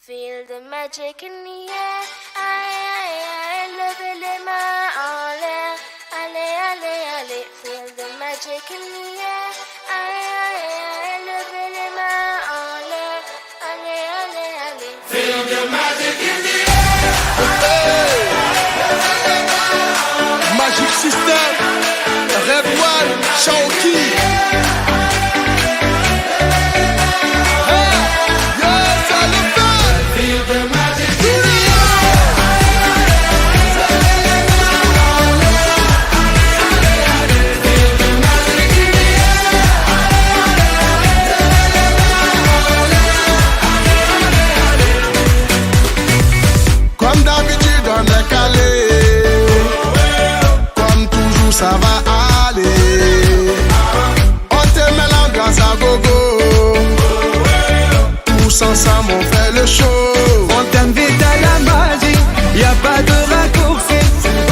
Feel the magic in the air. Aïe, aïe, aïe, levez les mains en l'air. Allez, allez, allez. Feel the magic in the air. Aïe, aïe, aïe, levez les mains en l'air. Allez, allez, allez. Feel the magic in the air. Magic System, Red One, Shaoki. Comme d'habitude on est calé, comme toujours ça va aller. On te met l'ambiance à gogo, tous ensemble on fait le show. On t'invite à la magie, y a pas de raccourci.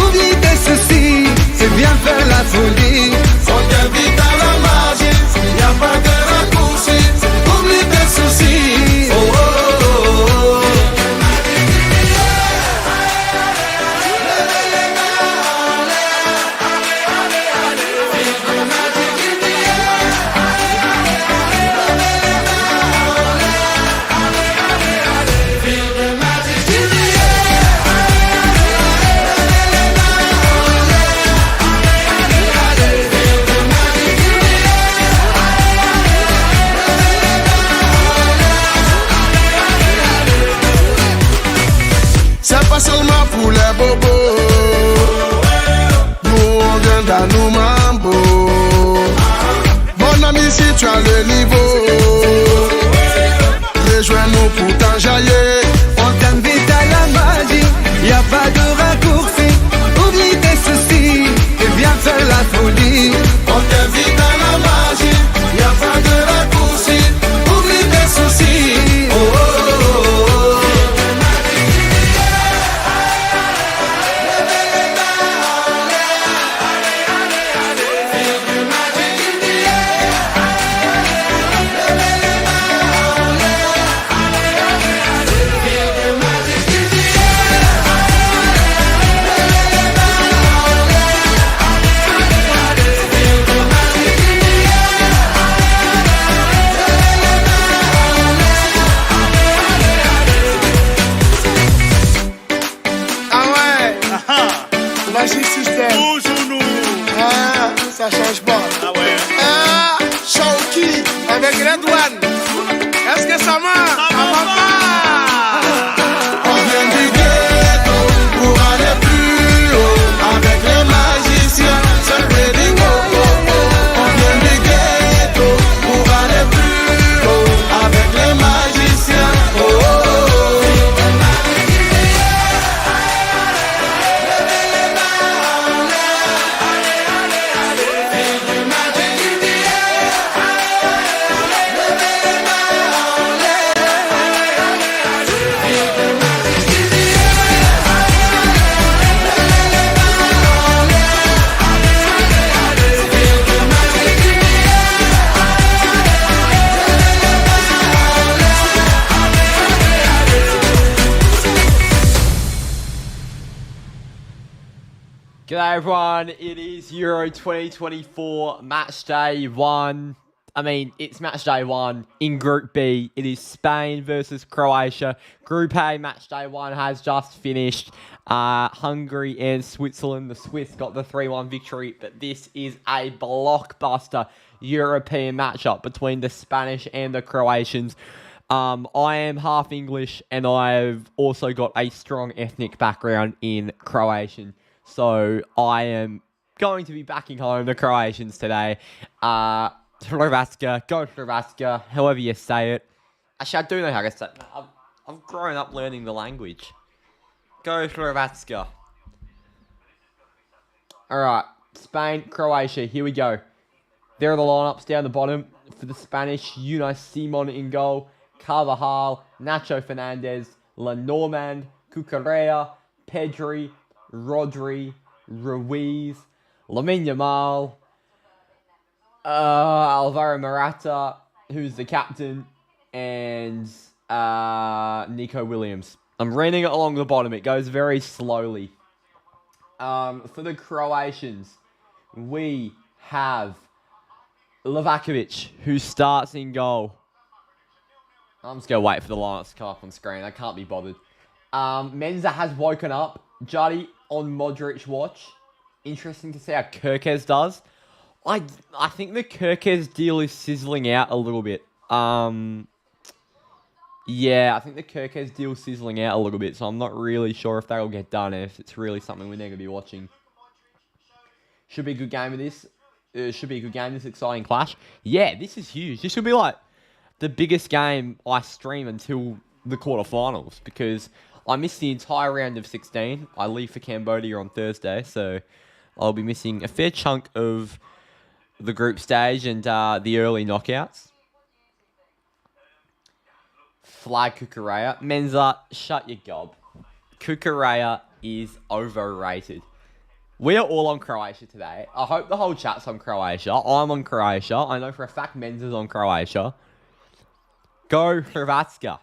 Oublie tes soucis, c'est bien faire la folie. On t'invite à la magie, y a pas de raccourci. Oublie tes soucis. Oh, oh, oh, oh. C'est pas seulement pour les bobos, nous on vient dans nos mambo. Mon ami, si tu as le niveau, rejoins-nous pour t'enjailler. On t'invite à la magie, y a pas de raccourci. Oublie tes soucis, et viens faire la folie. On t'invite à la magie, y a pas de raccourci. Oublie tes soucis. Oh, oh, oh, oh. Magic System. Toujours nous. Ah, ça change pas. Ah ouais. Ah, Shaoki avec Red One. Est-ce que ça marche? Ça va pas. On vient du ghetto pour aller plus haut. Avec les magiciens, c'est ready go. On vient du ghetto pour aller plus haut. Avec les magiciens. Oh, oh, oh. G'day everyone, it is Euro 2024 match day 1. It's match day 1 in Group B. It is Spain versus Croatia. Group A match day 1 has just finished. Hungary and Switzerland. The Swiss got the 3-1 victory, but this is a blockbuster European matchup between the Spanish and the Croatians. I am half English and I've also got a strong ethnic background in Croatian. So I am going to be backing home the Croatians today. Hrvatska, go Hrvatska, however you say it. Actually, I do know how to say it. I've grown up learning the language. Go Hrvatska. Alright, Spain, Croatia, here we go. There are the lineups down the bottom. For the Spanish, Unai Simon in goal. Carvajal, Nacho Fernandez, Lenormand, Cucurella, Pedri, Rodri, Ruiz, Lamine Yamal, Alvaro Morata, who's the captain, and Nico Williams. I'm reading it along the bottom. It goes very slowly. For the Croatians, we have Livakovic, who starts in goal. I'm just going to wait for the lineups to come up on screen. I can't be bothered. Menza has woken up. Juddy on Modric watch. Interesting to see how Kirkes does. I think the Kirkes deal is sizzling out a little bit. Yeah, I think the Kirkes deal is sizzling out a little bit, so I'm not really sure if that'll get done, if it's really something we're going to be watching. Should be a good game of this. Should be a good game, this exciting clash. Yeah, this is huge. This should be like the biggest game I stream until the quarterfinals, because I missed the entire round of 16. I leave for Cambodia on Thursday, so I'll be missing a fair chunk of the group stage and the early knockouts. Flag Kukurea. Menza, shut your gob. Kukurea is overrated. We are all on Croatia today. I hope the whole chat's on Croatia. I'm on Croatia. I know for a fact Menza's on Croatia. Go Hrvatska.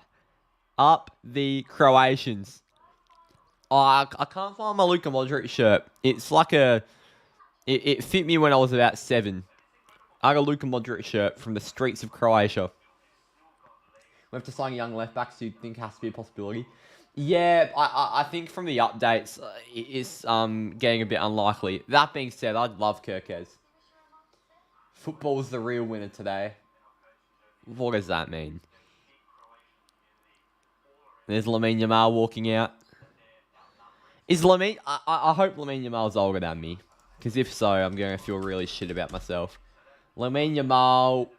Up the Croatians. I can't find my Luka Modric shirt. It's like a... It fit me when I was about 7. I got a Luka Modric shirt from the streets of Croatia. We have to sign a young left back, so you think has to be a possibility. Yeah, I think from the updates, it's getting a bit unlikely. That being said, I'd love Kirkes. Football's the real winner today. What does that mean? There's Lamine Yamal walking out. Is Lamine... I hope Lamine Yamal's older than me. Because if so, I'm going to feel really shit about myself. Lamine Yamal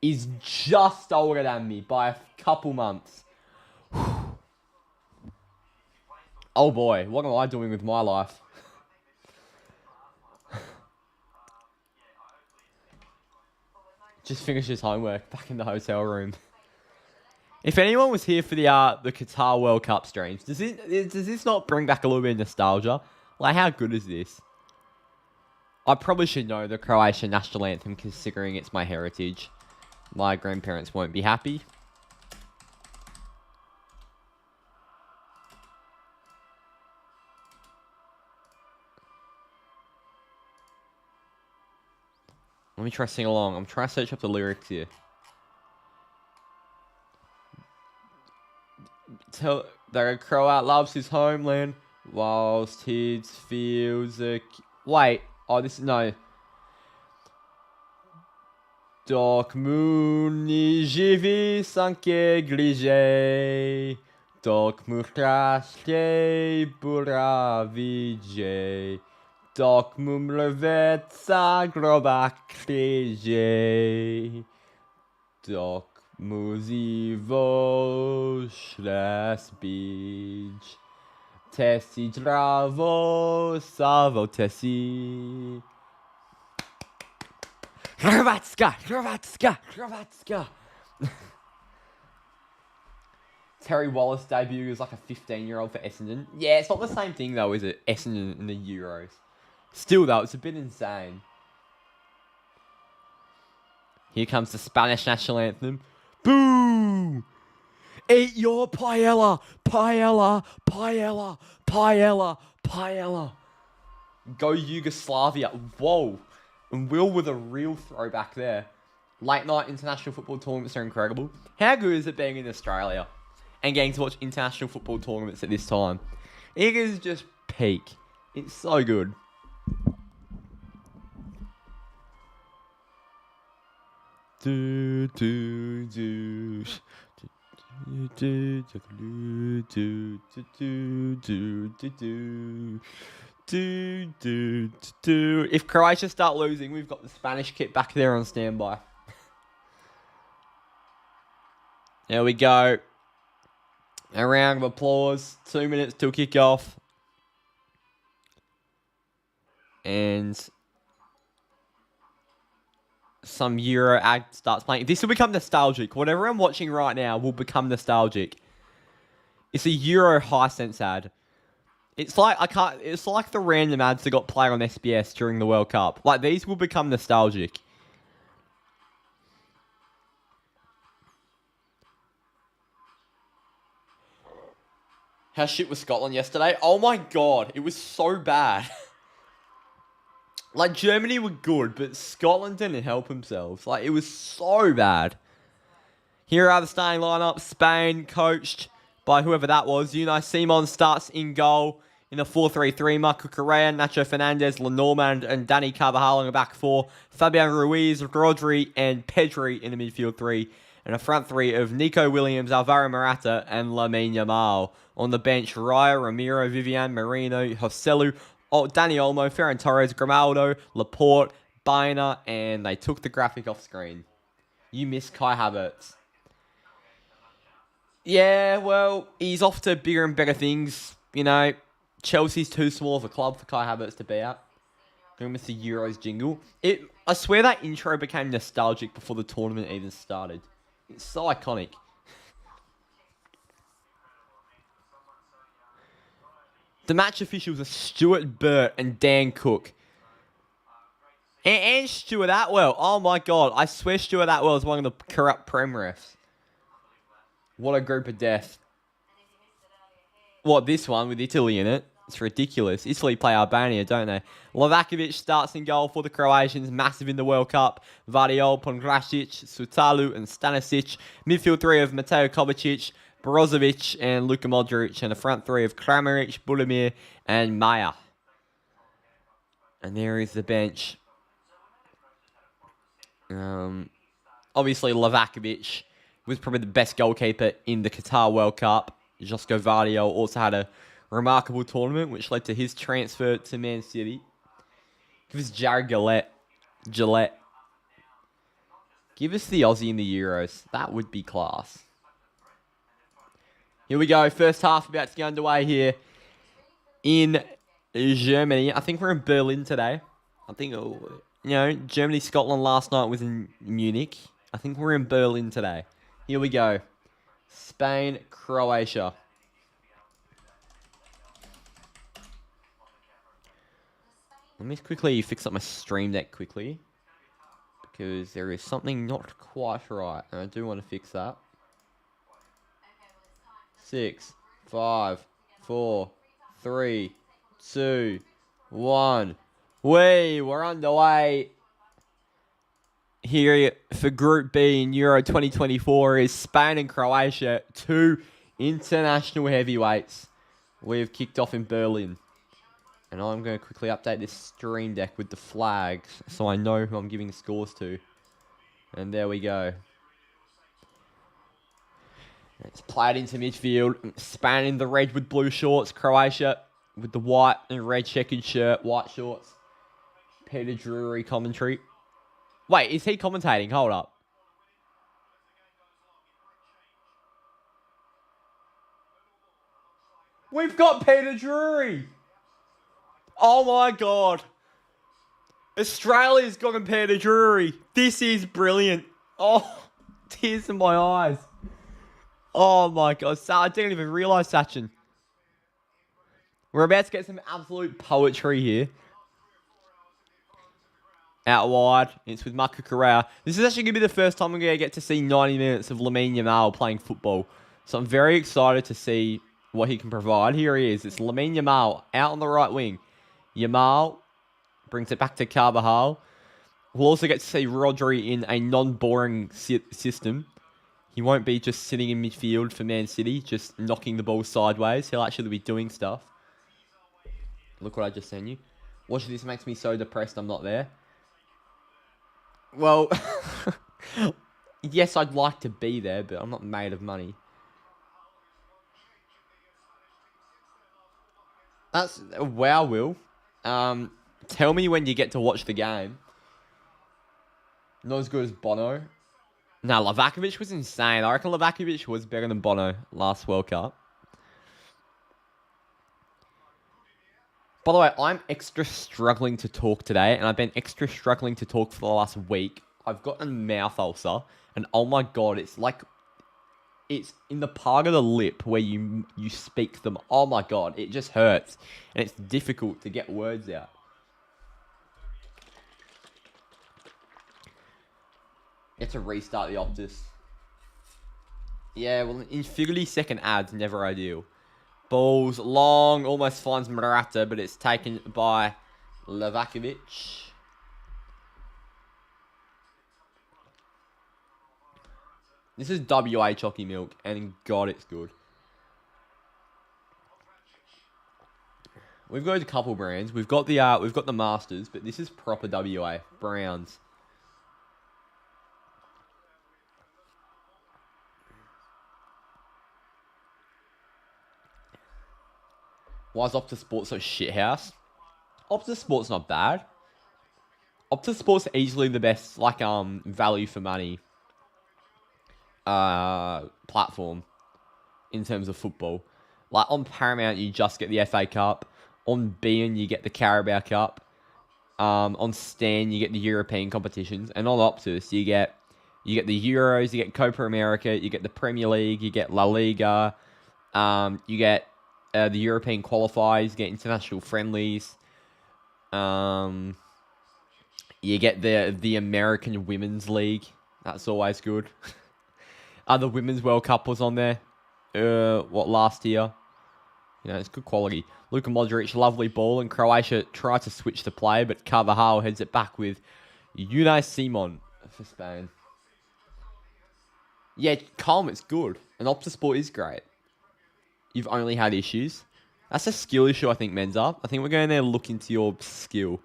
is just older than me by a couple months. Oh boy, what am I doing with my life? Just finished his homework back in the hotel room. If anyone was here for the Qatar World Cup streams, does this not bring back a little bit of nostalgia? Like, how good is this? I probably should know the Croatian national anthem, considering it's my heritage. My grandparents won't be happy. Let me try to sing along. I'm trying to search up the lyrics here. The Croat loves his homeland whilst he feels a... Wait. Oh, this is... No. Dok mu ni živi sanke gliže, dok mu strašně buravidže, dok mu mrveca groba kříže, dok mu zivo šles bíč, tesi dravo savo tesi. Hrvatska! Hrvatska! Hrvatska! Terry Wallace debut as like a 15-year-old for Essendon. Yeah, it's not the same thing though, is it? Essendon in the Euros. Still though, it's a bit insane. Here comes the Spanish national anthem. Boo! Eat your paella! Paella! Paella! Paella! Paella! Go Yugoslavia. Whoa! And Will with a real throwback there. Late night international football tournaments are incredible. How good is it being in Australia and getting to watch international football tournaments at this time? It is just peak. It's so good. Do do do do do do do do do do. If Croatia start losing, we've got the Spanish kit back there on standby. There we go. A round of applause. 2 minutes till kickoff. And some Euro ad starts playing. This will become nostalgic. Whatever I'm watching right now will become nostalgic. It's a Euro Hisense ad. It's like it's like the random ads that got played on SBS during the World Cup. Like, these will become nostalgic. How shit was Scotland yesterday? Oh my god, it was so bad. Like, Germany were good, but Scotland didn't help themselves. Like, it was so bad. Here are the starting lineup. Spain, coached by whoever that was. Unai Simon starts in goal in a 4-3-3. Marco Correa, Nacho Fernandez, Lenormand, and Dani Carvajal in the back four. Fabian Ruiz, Rodri, and Pedri in the midfield three. And a front three of Nico Williams, Alvaro Morata, and Lamine Yamal. On the bench, Raya, Ramiro, Vivian, Marino, Joselu, Dani Olmo, Ferran Torres, Grimaldo, Laporte, Baena, and they took the graphic off screen. You miss Kai Havertz. Yeah, well, he's off to bigger and better things. You know, Chelsea's too small of a club for Kai Havertz to be at. Going with the Euros jingle. I swear that intro became nostalgic before the tournament even started. It's so iconic. The match officials are Stuart Burt and Dan Cook. And Stuart Atwell. Oh my god. I swear Stuart Atwell is one of the corrupt Prem refs. What a group of death. What, this one with Italy in it? It's ridiculous. Italy play Albania, don't they? Lovakovic starts in goal for the Croatians. Massive in the World Cup. Vardiol, Pongracic, Sutalu, and Stanisic. Midfield three of Mateo Kovacic, Brozovic, and Luka Modric. And a front three of Kramaric, Budimir, and Maya. And there is the bench. Obviously, Lovakovic was probably the best goalkeeper in the Qatar World Cup. Josko Vardiol also had a remarkable tournament, which led to his transfer to Man City. Give us Jared Gillette. Give us the Aussie in the Euros. That would be class. Here we go. First half about to get underway here in Germany. I think we're in Berlin today. I think, Germany, Scotland last night was in Munich. I think we're in Berlin today. Here we go. Spain, Croatia. Let me quickly fix up my stream deck quickly. Because there is something not quite right. And I do want to fix that. 6, 5, 4, 3, 2, 1. We're underway. Here for Group B in Euro 2024 is Spain and Croatia, two international heavyweights. We've kicked off in Berlin. And I'm going to quickly update this stream deck with the flags so I know who I'm giving the scores to. And there we go. It's played into midfield. Spain in the red with blue shorts. Croatia with the white and red checkered shirt, white shorts. Peter Drury commentary. Wait, is he commentating? Hold up. We've got Peter Drury. Oh my god. Australia's got a Peter Drury. This is brilliant. Oh, tears in my eyes. Oh my god. I didn't even realise, Sachin. We're about to get some absolute poetry here. Out wide. It's with Marco Correa. This is actually going to be the first time we're going to get to see 90 minutes of Lamine Yamal playing football. So I'm very excited to see what he can provide. Here he is. It's Lamine Yamal out on the right wing. Yamal brings it back to Carvajal. We'll also get to see Rodri in a non-boring system. He won't be just sitting in midfield for Man City, just knocking the ball sideways. He'll actually be doing stuff. Look what I just sent you. Watching this makes me so depressed I'm not there. Well, yes, I'd like to be there, but I'm not made of money. That's... Wow, Will. Tell me when you get to watch the game. Not as good as Bono. No, Lovakovic was insane. I reckon Lovakovic was better than Bono last World Cup. By the way, I'm extra struggling to talk today, and I've been extra struggling to talk for the last week. I've got a mouth ulcer, and oh my god, it's like... It's in the part of the lip where you speak them. Oh my god, it just hurts. And it's difficult to get words out. You have to restart the Optus. Yeah, well, Infinity second ad's never ideal. Ball's long, almost finds Morata, but it's taken by Lavakovic. This is WA Chalky Milk, and God, it's good. We've got a couple brands. We've got the Masters, but this is proper WA Browns. Why is Optus Sports so shithouse? Optus Sports not bad. Optus Sports easily the best, like, value for money platform in terms of football. Like, on Paramount, you just get the FA Cup. On beIN, you get the Carabao Cup. On Stan, you get the European competitions. And on Optus, you get the Euros, you get Copa America, you get the Premier League, you get La Liga, you get the European qualifiers, you get international friendlies. You get the American Women's League. That's always good. The Women's World Cup was on there. Last year? You know, it's good quality. Luka Modric, lovely ball, and Croatia tried to switch the play, but Carvajal heads it back with Unai Simon for Spain. Yeah, calm, it's good. And Optisport is great. You've only had issues. That's a skill issue, I think, men's up. I think we're going there to look into your skill.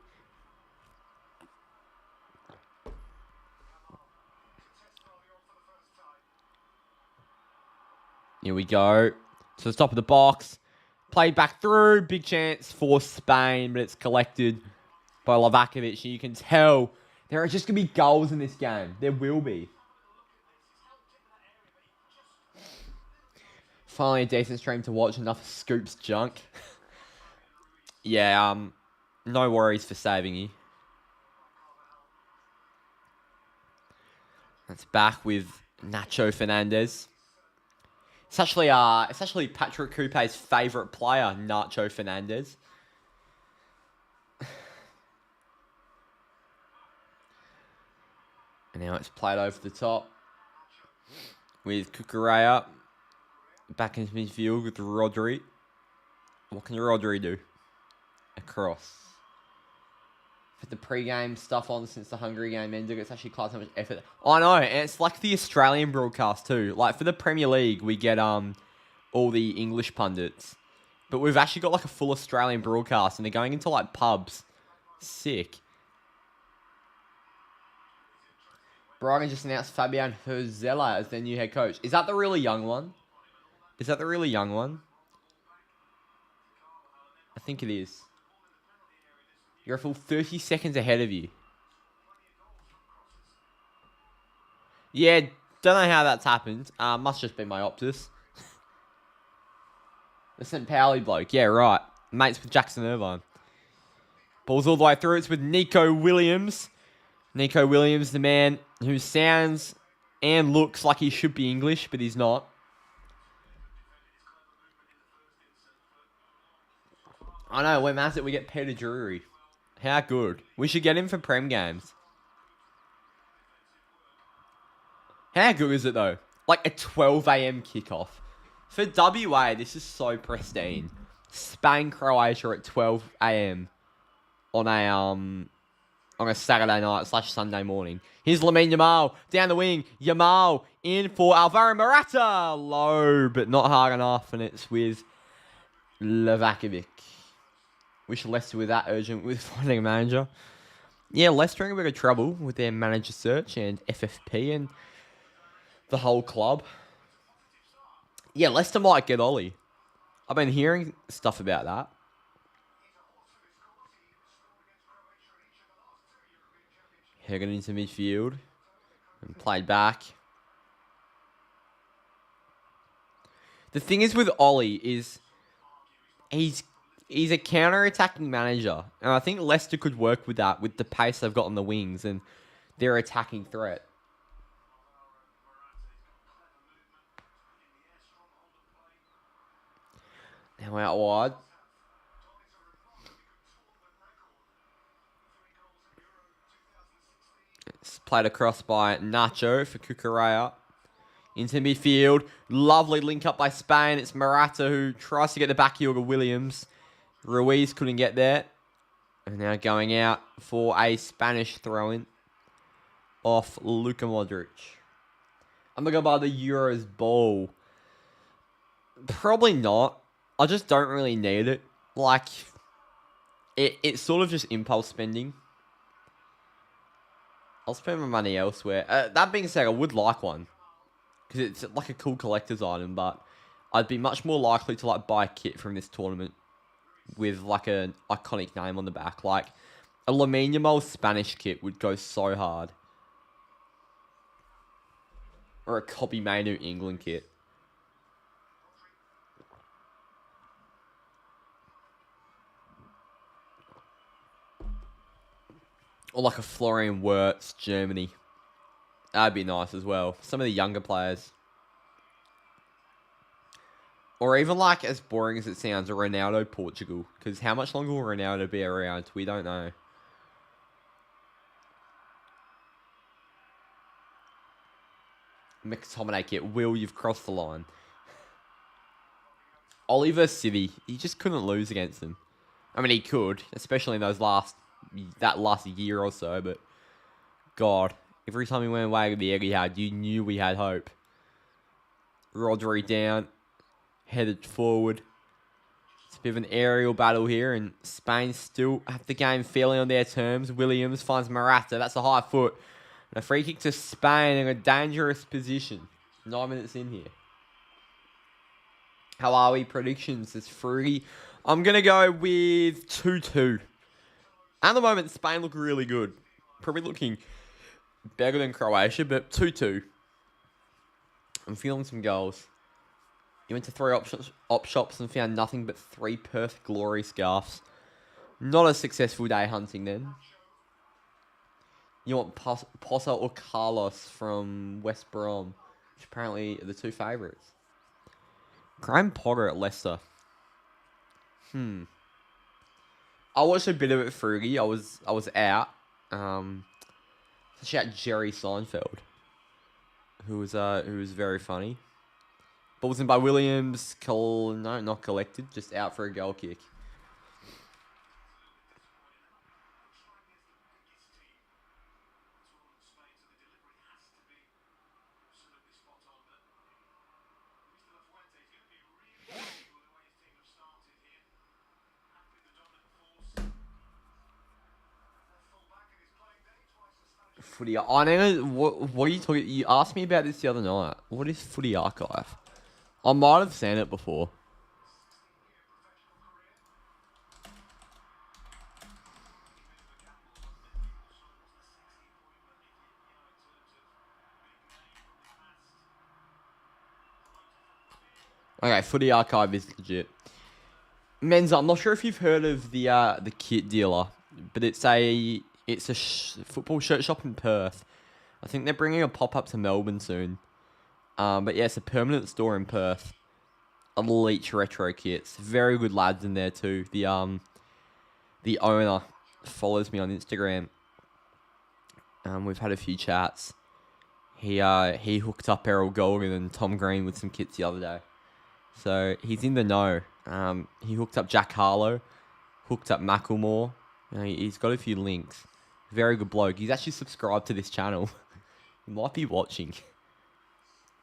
Here we go. To the top of the box. Played back through. Big chance for Spain, but it's collected by Lavakovic. And you can tell there are just going to be goals in this game. There will be. Finally a decent stream to watch. Enough Scoops junk. Yeah, no worries for saving you. That's back with Nacho Fernandez. It's actually Patrick Coupe's favourite player, Nacho Fernandez. And now it's played over the top with Cucurella back into midfield with Rodri. What can Rodri do? A cross. Put the pre-game stuff on since the Hungary game ended. It's actually quite so much effort. I know, and it's like the Australian broadcast too. Like for the Premier League, we get all the English pundits, but we've actually got like a full Australian broadcast, and they're going into like pubs. Sick. Braga just announced Fabian Herzella as their new head coach. Is that the really young one? I think it is. You're a full 30 seconds ahead of you. Yeah, don't know how that's happened. Must just be my Optus. The St. Pauli bloke. Yeah, right. Mates with Jackson Irvine. Ball's all the way through. It's with Nico Williams. Nico Williams, the man who sounds and looks like he should be English, but he's not. I know, when Mass it, we get Peter Drury. How good. We should get him for Prem games. How good is it, though? Like a 12 a.m. kickoff. For WA, this is so pristine. Spain, Croatia at 12 a.m. on a Saturday night / Sunday morning. Here's Lamine Yamal down the wing. Yamal in for Alvaro Morata. Low, but not hard enough. And it's with Lavakovic. Wish Leicester were that urgent with finding a manager. Yeah, Leicester are in a bit of trouble with their manager search and FFP and the whole club. Yeah, Leicester might get Ollie. I've been hearing stuff about that. Hagen into midfield and played back. The thing is with Ollie is he's a counter-attacking manager. And I think Leicester could work with that, with the pace they've got on the wings and their attacking threat. Now out wide. It's played across by Nacho for Cucurella. Into midfield. Lovely link up by Spain. It's Morata who tries to get the back heel to Williams. Ruiz couldn't get there. And now going out for a Spanish throw-in off Luka Modric. I'm going to go by the Euros ball. Probably not. I just don't really need it. Like, it's sort of just impulse spending. I'll spend my money elsewhere. That being said, I would like one. Because it's like a cool collector's item, but I'd be much more likely to like buy a kit from this tournament with like an iconic name on the back. Like a Lamine Yamal Spanish kit would go so hard. Or a Copy Manu England kit. Or like a Florian Wirtz, Germany. That'd be nice as well. Some of the younger players. Or even like, as boring as it sounds, a Ronaldo Portugal. Because how much longer will Ronaldo be around? We don't know. McTominay kit. Will, you've crossed the line. Oliver City. He just couldn't lose against them. I mean, he could. Especially in those last year or so. But, God. Every time he went away with the Etihad, you knew we had hope. Rodri down. Headed forward. It's a bit of an aerial battle here, and Spain still have the game fairly on their terms. Williams finds Morata. That's a high foot. And a free kick to Spain in a dangerous position. 9 minutes in here. How are we? Predictions is free. I'm going to go with 2-2. At the moment, Spain look really good. Probably looking better than Croatia, but 2-2. I'm feeling some goals. You went to 3 op shops and found nothing but 3 Perth Glory scarves. Not a successful day hunting then. You want Posse or Carlos from West Brom, which apparently are the 2 favourites. Graham Potter at Leicester. I watched a bit of it, Fruity. I was out. Shout out Jerry Seinfeld, who was very funny. Balls in by Williams. No, not collected. Just out for a goal kick. Footy. I know. What are you talking? You asked me about this the other night. What is Footy Archive? I might have seen it before. Okay, Footy Archive is legit. Menza, I'm not sure if you've heard of the kit dealer, but it's a football shirt shop in Perth. I think they're bringing a pop-up to Melbourne soon. But yeah, it's a permanent store in Perth. Elite retro kits. Very good lads in there too. The owner follows me on Instagram. We've had a few chats. He hooked up Errol Golden and Tom Green with some kits the other day. So he's in the know. He hooked up Jack Harlow. Hooked up Macklemore. He's got a few links. Very good bloke. He's actually subscribed to this channel. He might be watching.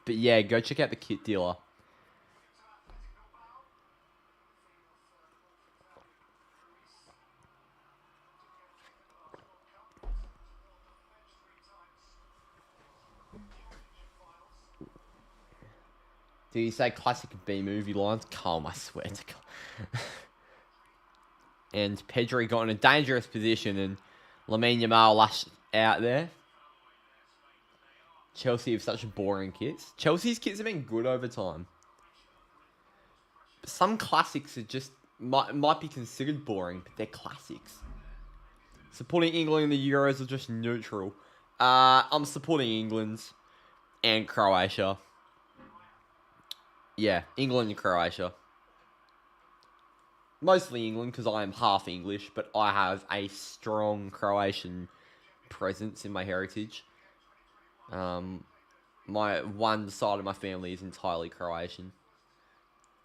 But yeah, go check out the kit dealer. Do you say classic B-movie lines? Calm, I swear to God. And Pedri got in a dangerous position and Lamine Yamal lashed out there. Chelsea have such boring kits. Chelsea's kits have been good over time. But some classics are just might be considered boring, but they're classics. Supporting England in the Euros are just neutral. I'm supporting England and Croatia. Yeah, England and Croatia. Mostly England because I am half English, but I have a strong Croatian presence in my heritage. My my one side of my family is entirely Croatian.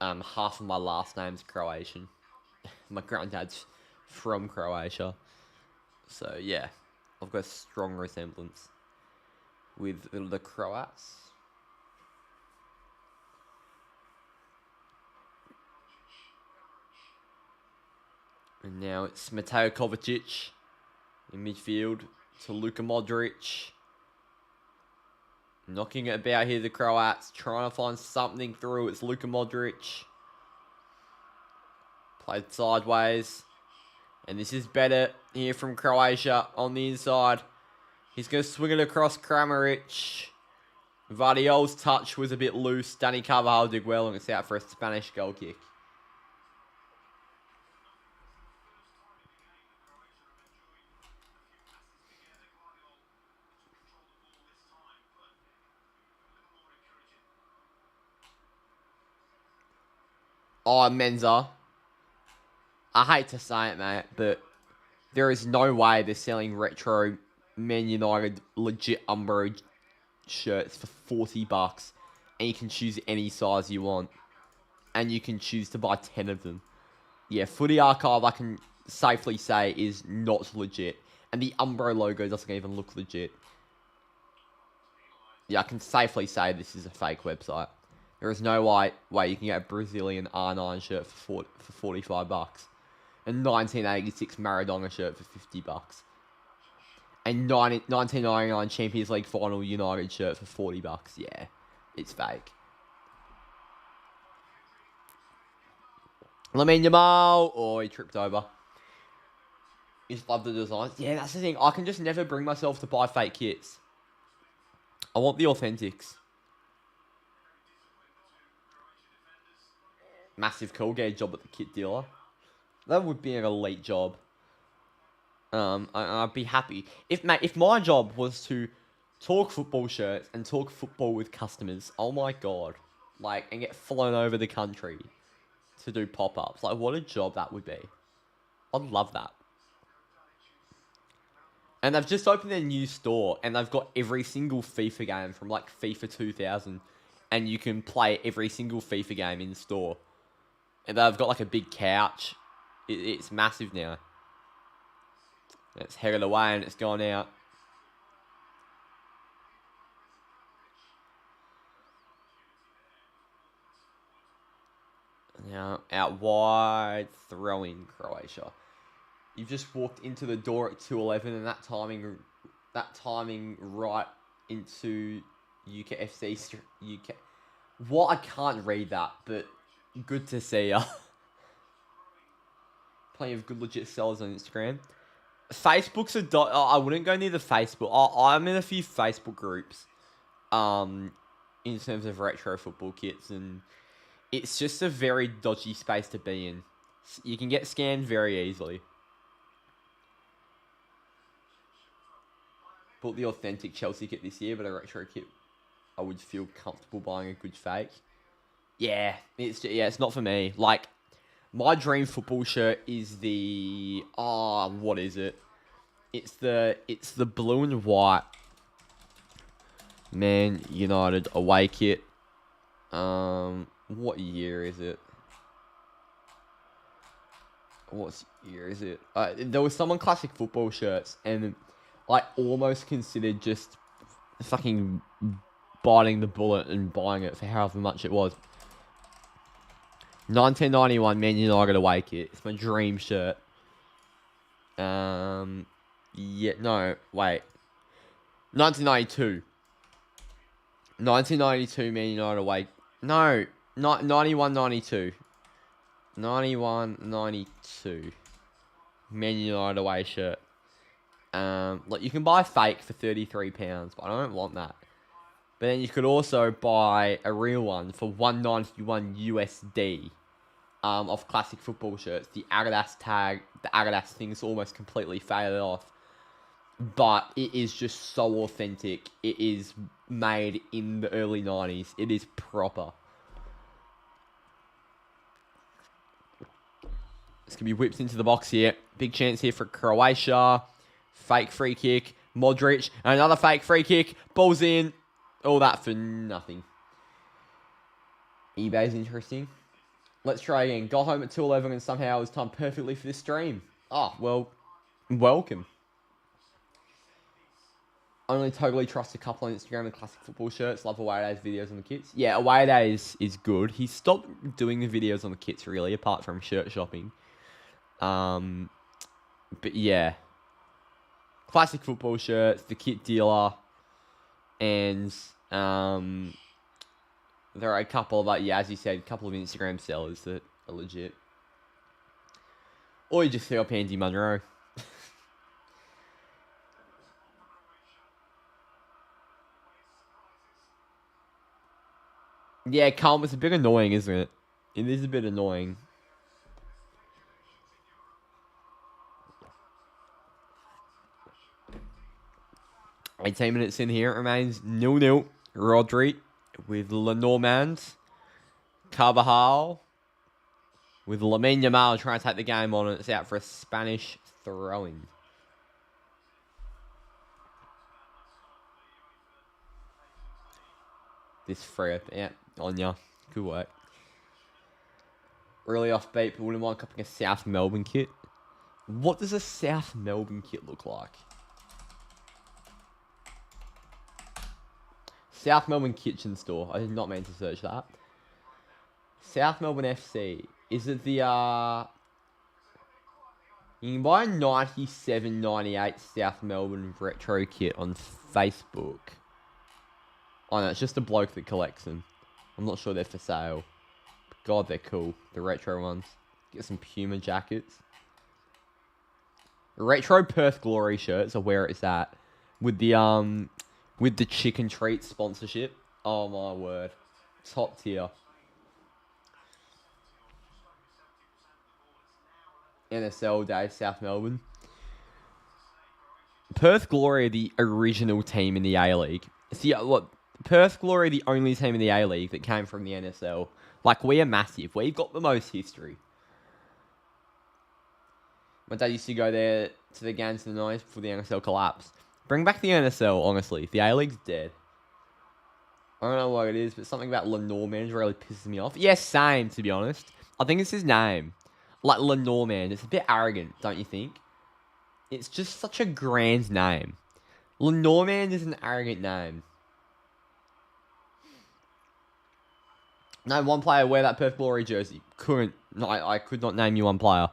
Half of my last name's Croatian. My granddad's from Croatia. So, yeah. I've got a strong resemblance with the Croats. And now it's Mateo Kovacic in midfield to Luka Modric. Knocking it about here, the Croats. Trying to find something through. It's Luka Modric. Played sideways. And this is better here from Croatia on the inside. He's going to swing it across Kramaric. Vardiol's touch was a bit loose. Dani Carvajal did well, and it's out for a Spanish goal kick. Oh, Menza. I hate to say it, mate, but there is no way they're selling retro Man United legit Umbro shirts for $40, and you can choose any size you want, and you can choose to buy 10 of them. Yeah, Footy Archive, I can safely say, is not legit, and the Umbro logo doesn't even look legit. Yeah, I can safely say this is a fake website. There is no way you can get a Brazilian R9 shirt for $45. A 1986 Maradona shirt for $50. A 1999 Champions League Final United shirt for $40. Yeah, it's fake. Lamine Yamal. Oh, he tripped over. You just love the designs. Yeah, that's the thing. I can just never bring myself to buy fake kits. I want the authentics. Massive call, get a job at the kit dealer. That would be an elite job. I'd be happy. If my job was to talk football shirts and talk football with customers, oh my god. Like, and get flown over the country to do pop-ups. Like, what a job that would be. I'd love that. And they've just opened their new store, and they've got every single FIFA game from, like, FIFA 2000. And you can play every single FIFA game in the store. And they've got, like, a big couch. It's massive now. It's headed away and it's gone out. Now, out wide, throwing Croatia. You've just walked into the door at 2:11, and that timing right into UCATT FC. What? I can't read that, but good to see ya. Plenty of good legit sellers on Instagram. Facebook's I wouldn't go near the Facebook. I'm in a few Facebook groups, in terms of retro football kits, and it's just a very dodgy space to be in. You can get scammed very easily. Bought the authentic Chelsea kit this year, but a retro kit, I would feel comfortable buying a good fake. Yeah, it's not for me. Like, my dream football shirt is the what is it? It's the blue and white Man United away kit. What year is it? What year is it? There was some on classic football shirts, and I almost considered just fucking biting the bullet and buying it for however much it was. 1991 Man United away kit. It's my dream shirt. Yeah, no, wait. 1992. 1992 Man United away. No, not 91-92. 91-92 Man United away shirt. Like, you can buy fake for £33, but I don't want that. But then you could also buy a real one for $191 USD of classic football shirts. The Adidas tag, the Adidas thing's almost completely faded off. But it is just so authentic. It is made in the early 90s. It is proper. It's going to be whipped into the box here. Big chance here for Croatia. Fake free kick. Modric. Another fake free kick. Ball's in. All that for nothing. eBay's interesting. Let's try again. Got home at 2:11 and somehow it was timed perfectly for this stream. Oh, well, welcome. Only totally trust a couple on Instagram with classic football shirts. Love away days videos on the kits. Yeah, away days is good. He stopped doing the videos on the kits really, apart from shirt shopping. But yeah, classic football shirts, the kit dealer, and there are a couple of, as you said, a couple of Instagram sellers that are legit. Or you just hit up Andy Munro. Yeah, Calm, it's a bit annoying, isn't it? It is a bit annoying. "18 minutes in here, it remains 0-0. Rodri with Lenormand. Carvajal with Lamine Yamal trying to take the game on, and it's out for a Spanish throw-in. This free, yeah, on ya. Good work. Really offbeat, but wouldn't mind copying a South Melbourne kit. What does a South Melbourne kit look like? South Melbourne Kitchen Store. I did not mean to search that. South Melbourne FC. Is it the, you can buy a 97-98 South Melbourne retro kit on Facebook. Oh no, it's just a bloke that collects them. I'm not sure they're for sale. But God, they're cool. The retro ones. Get some Puma jackets. Retro Perth Glory shirts are where it's at. With the chicken treat sponsorship. Oh my word. Top tier. NSL Day, South Melbourne. Perth Glory are the original team in the A-League. See, look, Perth Glory are the only team in the A-League that came from the NSL. Like, we are massive. We've got the most history. My dad used to go there to the games in the 90s before the NSL collapsed. Bring back the NSL, honestly. The A-League's dead. I don't know what it is, but something about Lenormand really pisses me off. Yes, same, to be honest. I think it's his name. Like, Lenormand. It's a bit arrogant, don't you think? It's just such a grand name. Lenormand is an arrogant name. No, one player wear that Perth Glory jersey. Couldn't. No, I could not name you one player.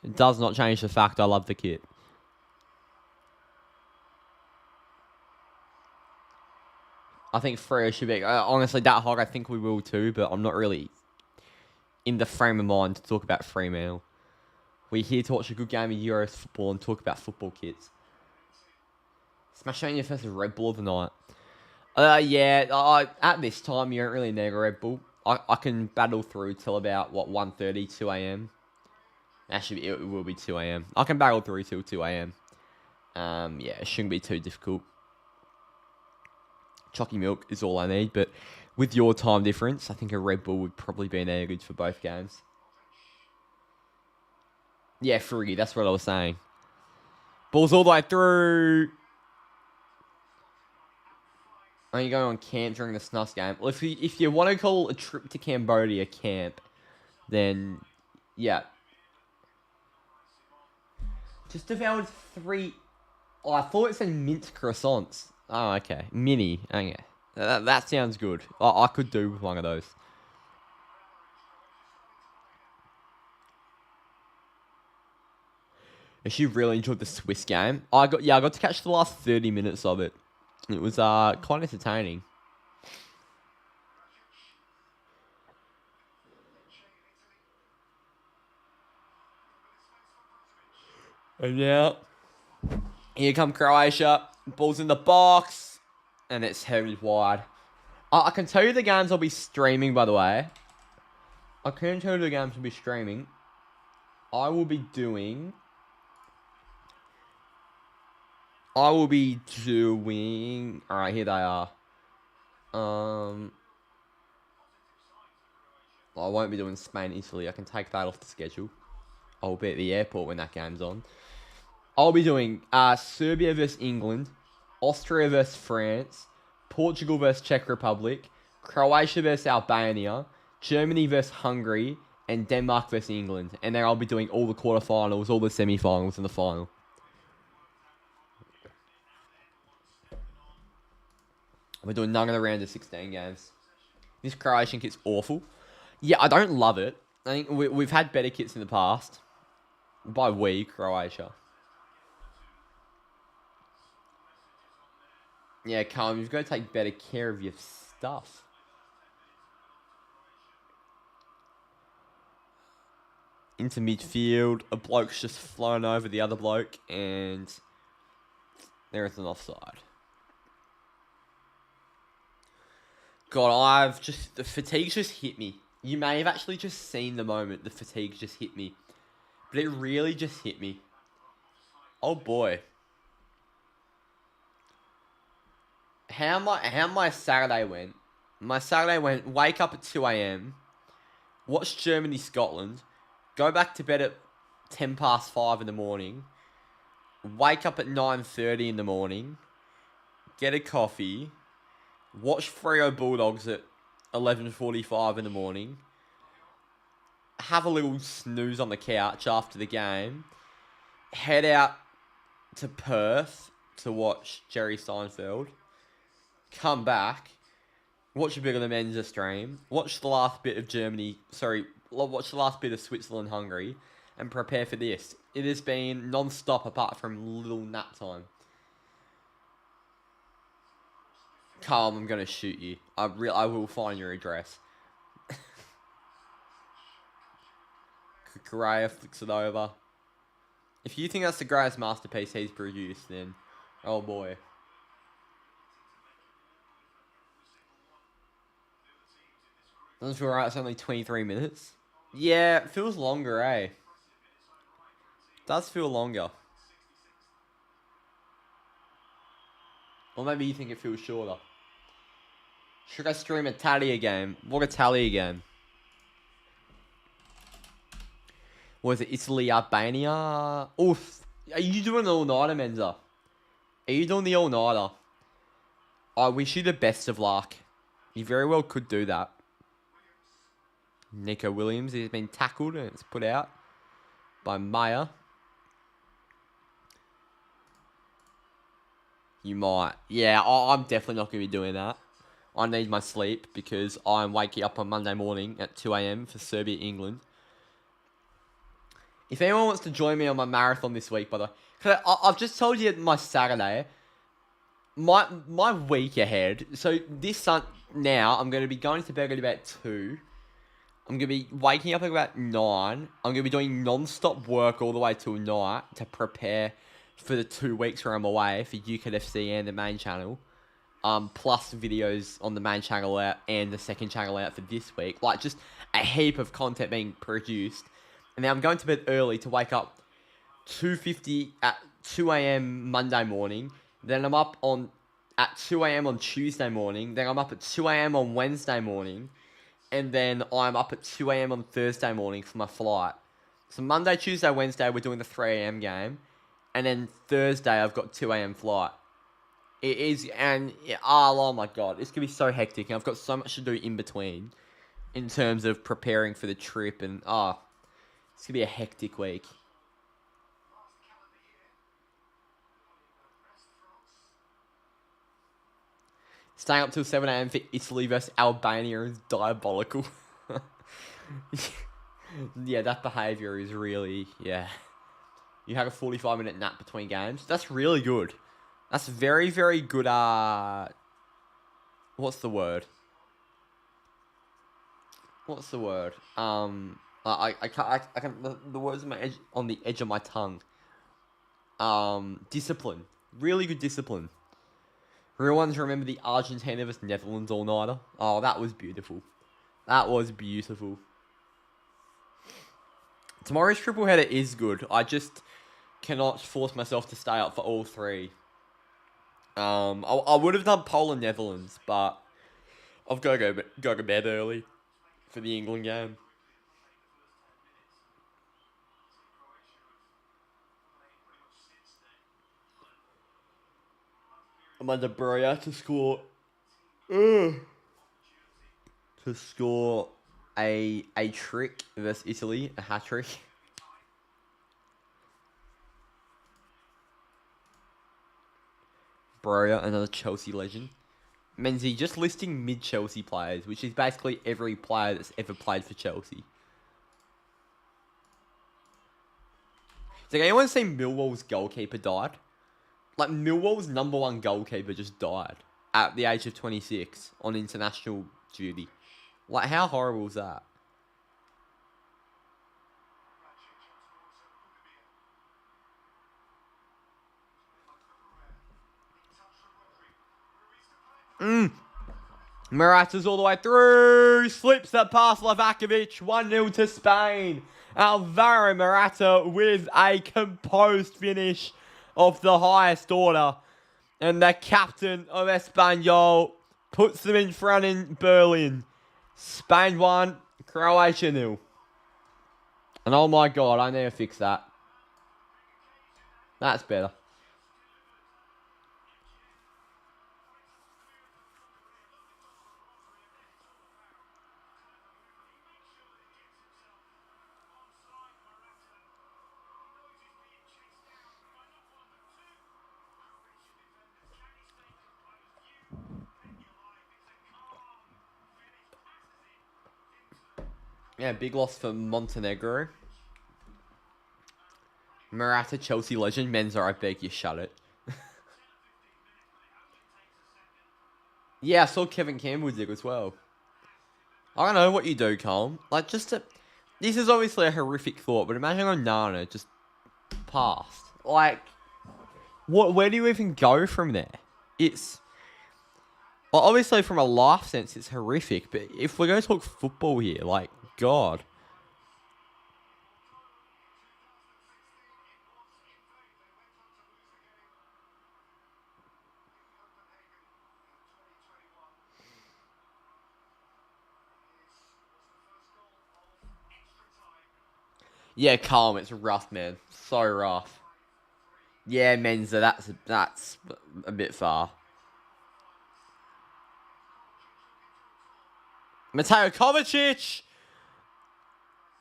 It does not change the fact I love the kit. I think Freo should be... honestly, that hog, I think we will too, but I'm not really in the frame of mind to talk about Fremantle. We're here to watch a good game of Euros football and talk about football kits. Smash on your first Red Bull of the night. Yeah, at this time, you don't really need a Red Bull. I can battle through till about, 1:30, 2 a.m. Actually, it will be 2 a.m. I can battle through till 2 a.m. Yeah, it shouldn't be too difficult. Chalky milk is all I need, but with your time difference, I think a Red Bull would probably be an good for both games. Yeah, Friggy, that's what I was saying. Ball's all the way through. Are you going on camp during the Snuffs game? Well, if you want to call a trip to Cambodia camp, then, yeah. Just devoured 3... Oh, I thought it said mint croissants. Oh, okay. Mini. Okay. That sounds good. I could do with one of those. Actually, really enjoyed the Swiss game. I got to catch the last 30 minutes of it. It was quite entertaining. And now, here come Croatia. Ball's in the box. And it's headed wide. I can tell you the games I'll be streaming, by the way. I can tell you the games I'll be streaming. I will be doing... Alright, here they are. I won't be doing Spain, Italy. I can take that off the schedule. I'll be at the airport when that game's on. I'll be doing Serbia versus England, Austria versus France, Portugal versus Czech Republic, Croatia versus Albania, Germany versus Hungary, and Denmark versus England. And then I'll be doing all the quarterfinals, all the semi-finals, and the final. We're doing none of the round of 16 games. This Croatian kit's awful. Yeah, I don't love it. I think we've had better kits in the past. By we, Croatia. Yeah, Callum, you've got to take better care of your stuff. Into midfield, a bloke's just flown over the other bloke, and there is an offside. God, the fatigue just hit me. You may have actually just seen the moment the fatigue just hit me. But it really just hit me. Oh boy. How my Saturday went. My Saturday went, wake up at 2 a.m, watch Germany-Scotland, go back to bed at 10 past 5 in the morning, wake up at 9:30 in the morning, get a coffee, watch Freo Bulldogs at 11:45 in the morning, have a little snooze on the couch after the game, head out to Perth to watch Jerry Seinfeld, come back, watch a bit of the Mensa stream, watch the last bit of Switzerland-Hungary, and prepare for this. It has been non-stop apart from little nap time. Carl, I'm going to shoot you. I will find your address. Correa flicks it over. If you think that's the greatest masterpiece he's produced, then oh boy. Doesn't feel right, it's only 23 minutes. Yeah, it feels longer, eh? Does feel longer. Or maybe you think it feels shorter. Should I stream a Talia game? What a Talia game? Was it Italy, Albania? Oof. Are you doing the all-nighter, Mensa? Are you doing the all-nighter? I wish you the best of luck. You very well could do that. Nico Williams has been tackled and it's put out by Maya. You might. Yeah, I'm definitely not going to be doing that. I need my sleep because I'm waking up on Monday morning at 2 a.m. for Serbia, England. If anyone wants to join me on my marathon this week, by the way, cause I've just told you my Saturday, my week ahead. So now I'm going to be going to bed at about 2. I'm going to be waking up at about 9. I'm going to be doing non-stop work all the way till night to prepare for the 2 weeks where I'm away for UCATT FC and the main channel. Plus videos on the main channel out and the second channel out for this week. Like, just a heap of content being produced. And then I'm going to bed early to wake up 2:50 at 2 a.m. Monday morning. Then I'm up at 2 a.m. on Tuesday morning. Then I'm up at 2 a.m. on Wednesday morning. And then I'm up at 2 a.m. on Thursday morning for my flight. So Monday, Tuesday, Wednesday, we're doing the 3 a.m. game. And then Thursday, I've got 2 a.m. flight. It is, and oh my god, it's going to be so hectic. And I've got so much to do in between in terms of preparing for the trip. And, it's going to be a hectic week. Staying up till 7 a.m. for Italy versus Albania is diabolical. Yeah, that behaviour is really, yeah. You had a 45-minute nap between games. That's really good. That's very, very good, what's the word? I can't, the words on the edge of my tongue. Discipline. Really good discipline. Real ones remember the Argentina vs Netherlands all-nighter? Oh, that was beautiful. That was beautiful. Tomorrow's triple header is good. I just cannot force myself to stay up for all 3. I would have done Poland Netherlands, but I've got to go to bed early for the England game. I'm under Broya to score to score a trick versus Italy, a hat trick. Broja, another Chelsea legend. Menzie just listing mid-Chelsea players, which is basically every player that's ever played for Chelsea. It's like, anyone seen Millwall's goalkeeper died? Like, Millwall's #1 goalkeeper just died at the age of 26 on international duty. Like, how horrible is that? Morata's all the way through. Slips that past Livakovic. 1-0 to Spain. Alvaro Morata with a composed finish of the highest order. And the captain of Espanyol puts them in front in Berlin. Spain 1, Croatia 0. And oh my god, I need to fix that. That's better. Yeah, big loss for Montenegro. Morata, Chelsea legend. Menza, I beg you, shut it. Yeah, I saw Kevin Campbell dig as well. I don't know what you do, Colm. Like, just to... This is obviously a horrific thought, but imagine Onana just passed. Like, where do you even go from there? It's... Well, obviously, from a life sense, it's horrific, but if we're going to talk football here, like, God. Yeah, calm. It's rough, man. So rough. Yeah, Menza, that's a bit far. Mateo Kovacic!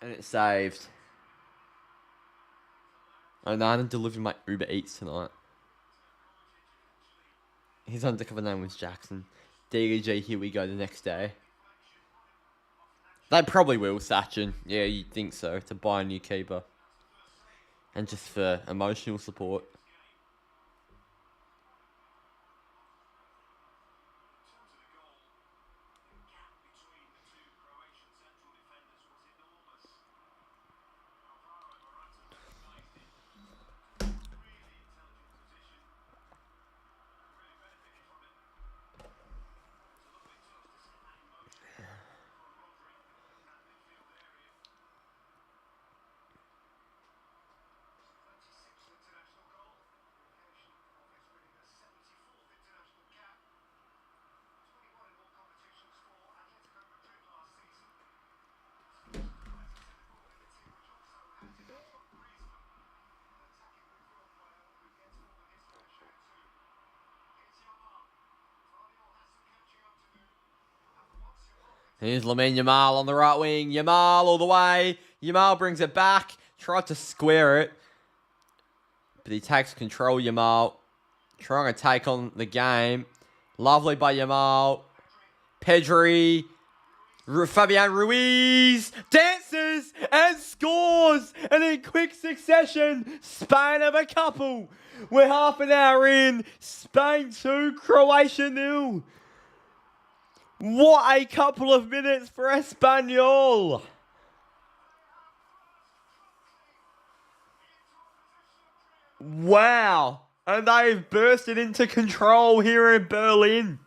And it's saved. Onana delivered my Uber Eats tonight. His undercover name was Jackson. DDG, here we go the next day. They probably will, Sachin. Yeah, you'd think so, to buy a new keeper. And just for emotional support. Here's Lamine Yamal on the right wing. Yamal all the way. Yamal brings it back. Tried to square it. But he takes control, Yamal. Trying to take on the game. Lovely by Yamal. Pedri. Fabian Ruiz. Dances and scores. And in quick succession, Spain have a couple. We're half an hour in. Spain 2, Croatia 0. What a couple of minutes for Espanyol. Wow. And they've bursted into control here in Berlin.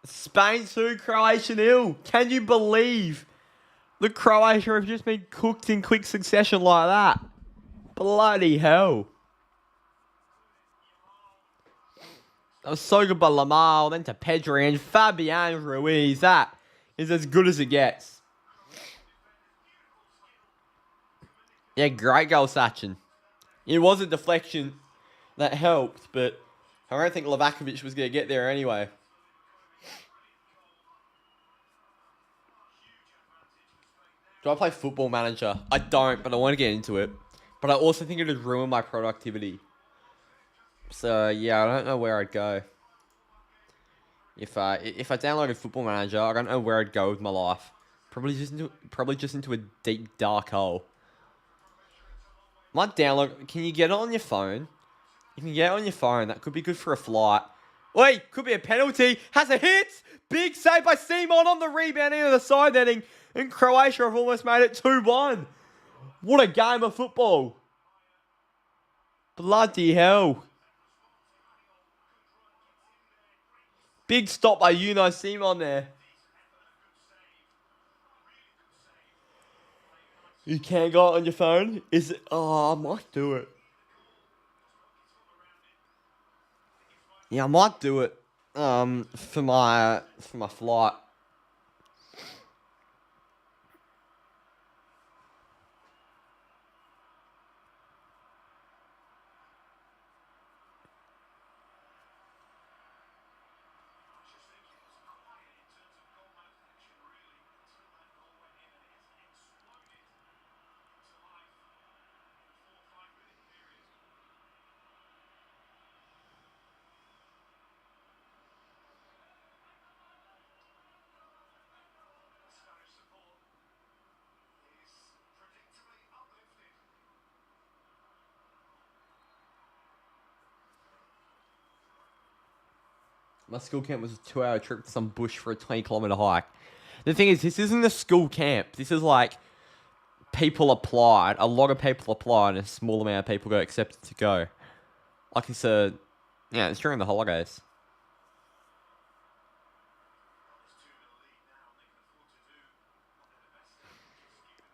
Spain 2, Croatia 0. Can you believe the Croatia have just been cooked in quick succession like that? Bloody hell. That was so good by Lamar, then to Pedri and Fabian Ruiz. That is as good as it gets. Yeah, great goal, Sachin. It was a deflection. That helped, but I don't think Livakovic was going to get there anyway. Do I play Football Manager? I don't, but I want to get into it. But I also think it would ruin my productivity. So, yeah, I don't know where I'd go. If I downloaded Football Manager, I don't know where I'd go with my life. Probably just into a deep, dark hole. Might download... Can you get it on your phone? You can get it on your phone. That could be good for a flight. Wait, could be a penalty. Has a hit. Big save by Simon on the rebound into the side netting. And Croatia have almost made it 2-1. What a game of football. Bloody hell. Big stop by Simon there. You can't go it on your phone? Is it? Oh, I might do it. Yeah, I might do it. For my flight. My school camp was a 2-hour trip to some bush for a 20-kilometer hike. The thing is, this isn't a school camp. This is like people applied. A lot of people applied, and a small amount of people got accepted to go. Like it's it's during the holidays.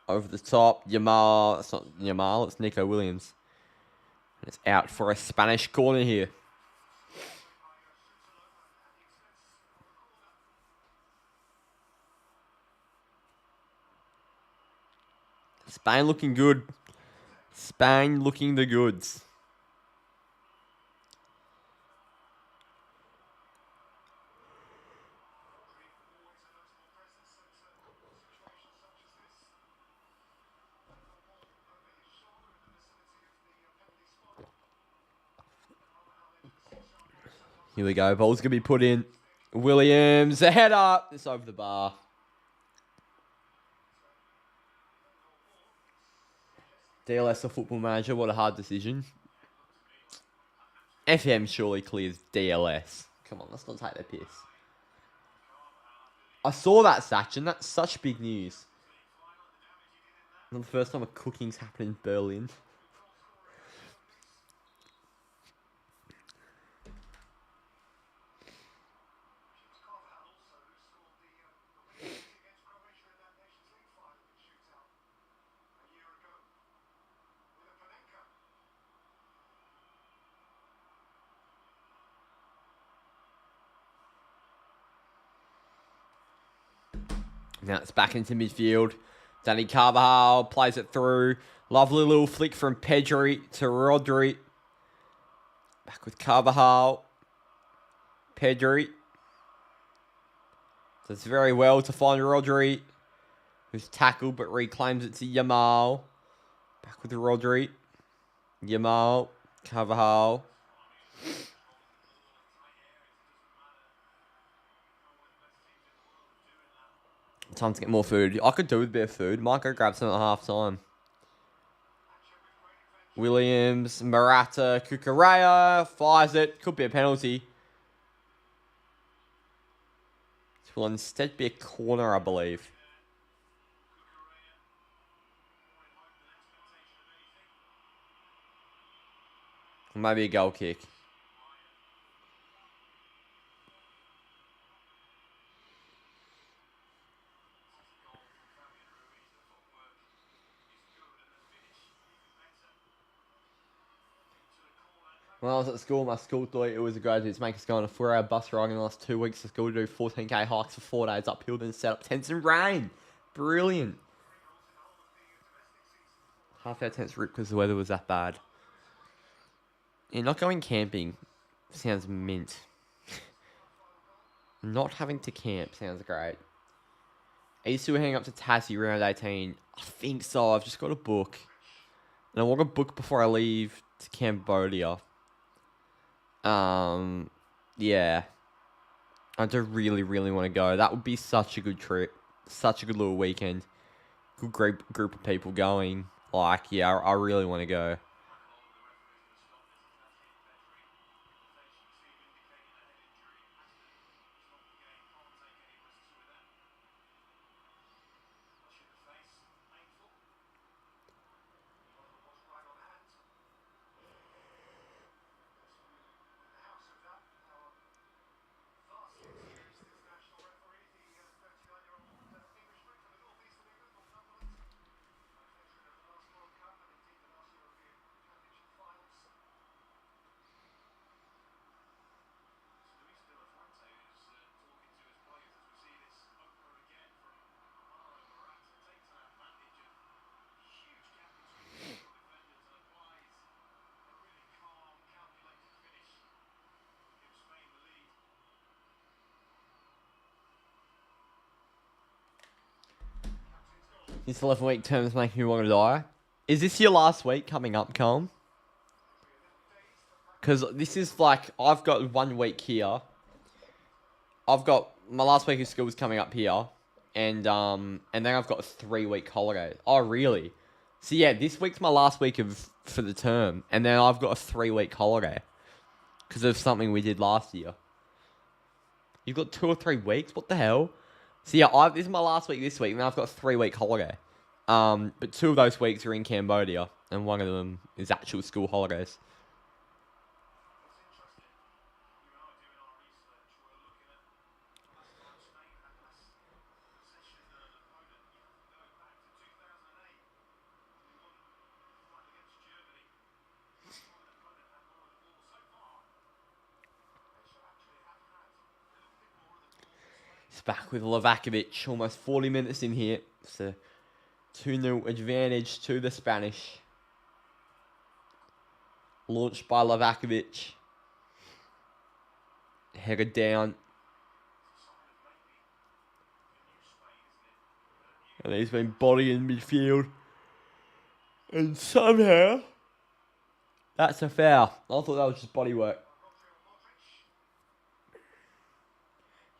Over the top, Yamal. It's not Yamal, it's Nico Williams. And it's out for a Spanish corner here. Spain looking good. Spain looking the goods. Here we go. Ball's going to be put in. Williams, a header. It's over the bar. DLS or Football Manager, what a hard decision. FM surely clears DLS. Come on, let's not take the piss. I saw that, Sachin. That's such big news. Not the first time a cooking's happened in Berlin. Now it's back into midfield. Danny Carvajal plays it through. Lovely little flick from Pedri to Rodri. Back with Carvajal. Pedri. Does very well to find Rodri, who's tackled but reclaims it to Yamal. Back with Rodri. Yamal. Carvajal. Time to get more food. I could do with a bit of food. Might go grab some at half time. Williams, Morata, Cucurella fires it. Could be a penalty. This will instead be a corner, I believe. Or maybe a goal kick. When I was at school, my school thought it was a great idea to make us go on a 4-hour bus ride in the last 2 weeks of school to do 14k hikes for 4 days uphill, then set up tents and rain. Brilliant. Half our tents ripped because the weather was that bad. Yeah, not going camping sounds mint. Not having to camp sounds great. Are you still hanging up to Tassie round 18? I think so. I've just got a book. And I want to book before I leave to Cambodia. Yeah. I do really, really want to go. That would be such a good trip. Such a good little weekend. Good group of people going. Like, yeah, I really want to go. This 11-week term is making me want to die. Is this your last week coming up, Colm? Because this is like, I've got 1 week here. I've got, my last week of school is coming up here. And then I've got a 3-week holiday. Oh, really? So yeah, this week's my last week for the term. And then I've got a 3-week holiday. Because of something we did last year. You've got 2 or 3 weeks? What the hell? So yeah, this is my last week this week, and then I've got a 3-week holiday. But 2 of those weeks are in Cambodia, and 1 of them is actual school holidays. It's back with Lavakovic, almost 40 minutes in here. It's a 2-0 advantage to the Spanish. Launched by Lavakovic. Headed down. And he's been body in midfield. And somehow, that's a foul. I thought that was just body work.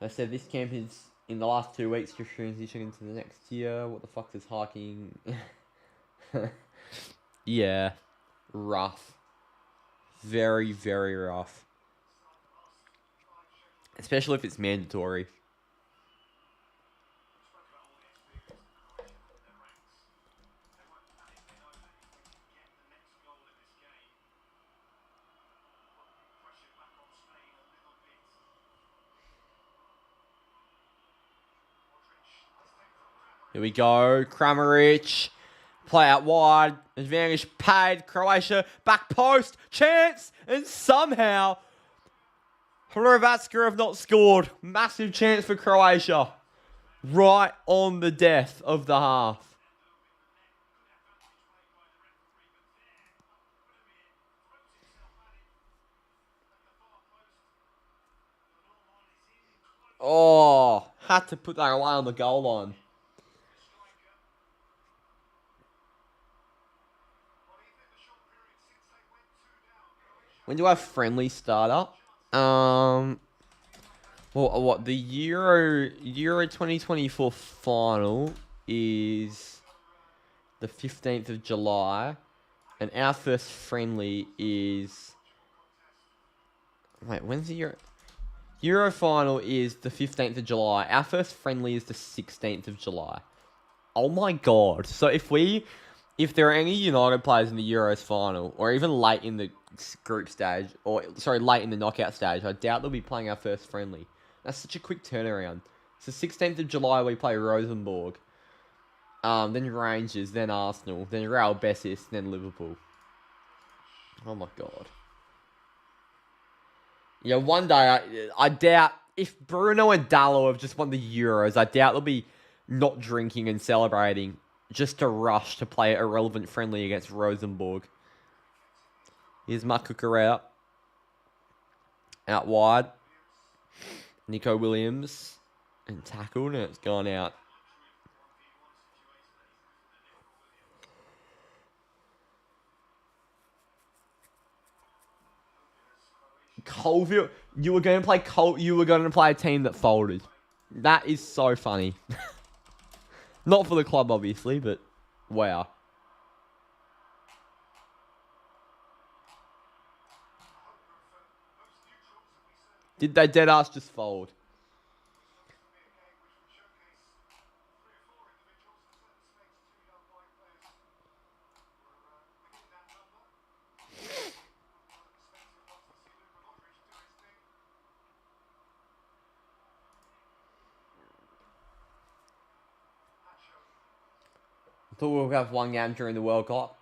I said this camp is, in the last 2 weeks, just transitioning into the next year. What the fuck is hiking? Yeah. Rough. Very, very rough. Especially if it's mandatory. Here we go. Kramaric. Play out wide. Advantage paid. Croatia. Back post. Chance. And somehow, Hrvatska have not scored. Massive chance for Croatia. Right on the death of the half. Oh, had to put that away on the goal line. When do I have friendly start up? Well, what the Euro 2024 final is the 15th of July, and our first friendly is. Wait, when's the Euro final is the 15th of July. Our first friendly is the 16th of July. Oh my god! So if there are any United players in the Euros final, or even late in the group stage, late in the knockout stage, I doubt they'll be playing our first friendly. That's such a quick turnaround. So 16th of July we play Rosenborg, then Rangers, then Arsenal, then Real Betis, then Liverpool. Oh my god. Yeah, one day I doubt if Bruno and Dallo have just won the Euros, I doubt they'll be not drinking and celebrating just to rush to play a relevant friendly against Rosenborg. Here's Mark Cucurella. Out wide. Nico Williams. And tackled, and it's gone out. Colville, you were going to play You were going to play a team that folded. That is so funny. Not for the club, obviously, but wow. Did they dead ass just fold? I thought we'll have one game during the World Cup.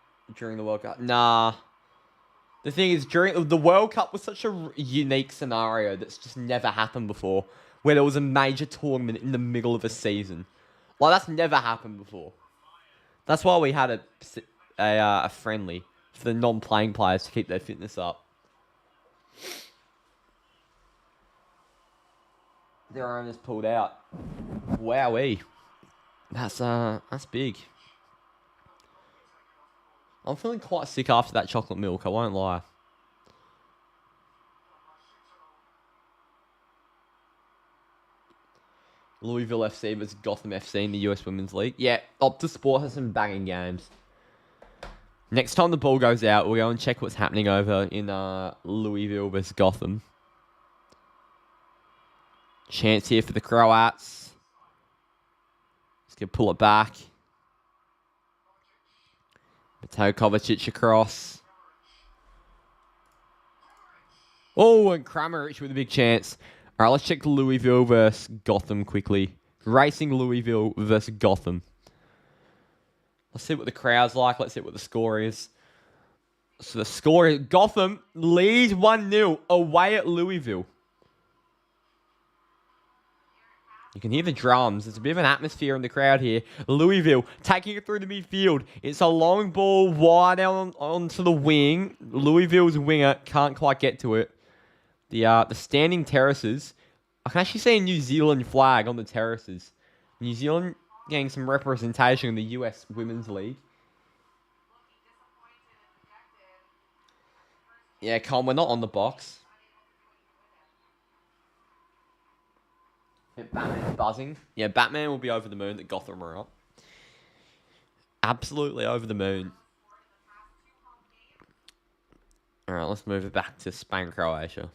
Nah. The thing is, during the World Cup was such a unique scenario that's just never happened before, where there was a major tournament in the middle of a season. Like, that's never happened before. That's why we had a friendly for the non-playing players to keep their fitness up. Their owners pulled out. Wowee. That's big. I'm feeling quite sick after that chocolate milk, I won't lie. Louisville FC versus Gotham FC in the US Women's League. Yeah, Optus Sport has some banging games. Next time the ball goes out, we'll go and check what's happening over in Louisville versus Gotham. Chance here for the Croats. Just going to pull it back. Mateo Kovacic across. Oh, and Kramaric with a big chance. All right, let's check Louisville versus Gotham quickly. Racing Louisville versus Gotham. Let's see what the crowd's like. Let's see what the score is. So the score is Gotham leads 1-0 away at Louisville. You can hear the drums. There's a bit of an atmosphere in the crowd here. Louisville taking it through the midfield. It's a long ball wide onto the wing. Louisville's winger can't quite get to it. The standing terraces. I can actually see a New Zealand flag on the terraces. New Zealand getting some representation in the US Women's League. Yeah, Colin, we're not on the box. Batman's buzzing. Yeah, Batman will be over the moon that Gotham are up. Absolutely over the moon. Alright, let's move it back to Spain, Croatia.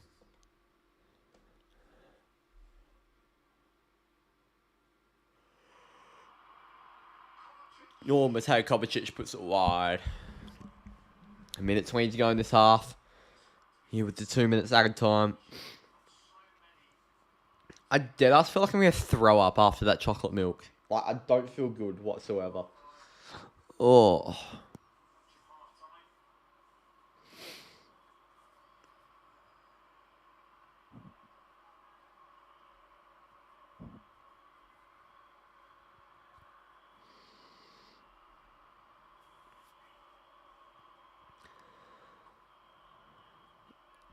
Your Mateo Kovacic puts it wide. A minute 20 to go in this half. Here with the 2 minutes added time. I deadass feel like I'm going to throw up after that chocolate milk. Like, I don't feel good whatsoever. Oh.